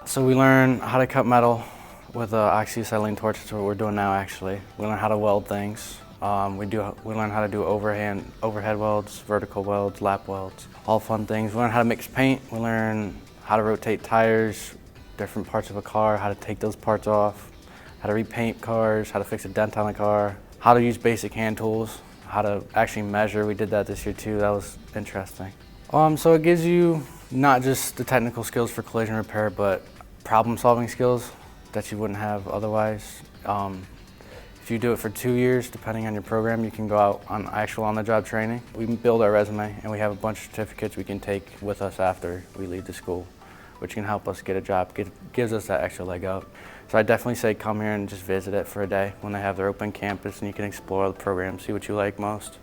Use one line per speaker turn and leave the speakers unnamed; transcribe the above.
So we learn how to cut metal with an oxyacetylene torch. That's what we're doing now, actually. We learn how to weld things. We learn how to do overhead welds, vertical welds, lap welds, all fun things. We learn how to mix paint. We learn how to rotate tires, different parts of a car, how to take those parts off, how to repaint cars, how to fix a dent on a car, how to use basic hand tools, how to actually measure. We did that this year too. That was interesting. So it gives you not just the technical skills for collision repair, but problem-solving skills that you wouldn't have otherwise. If you do it for 2 years, depending on your program, you can go out on actual on-the-job training. We build our resume, and we have a bunch of certificates we can take with us after we leave the school, which can help us get a job, gives us that extra leg up. So I definitely say come here and just visit it for a day when they have their open campus, and you can explore the program, see what you like most.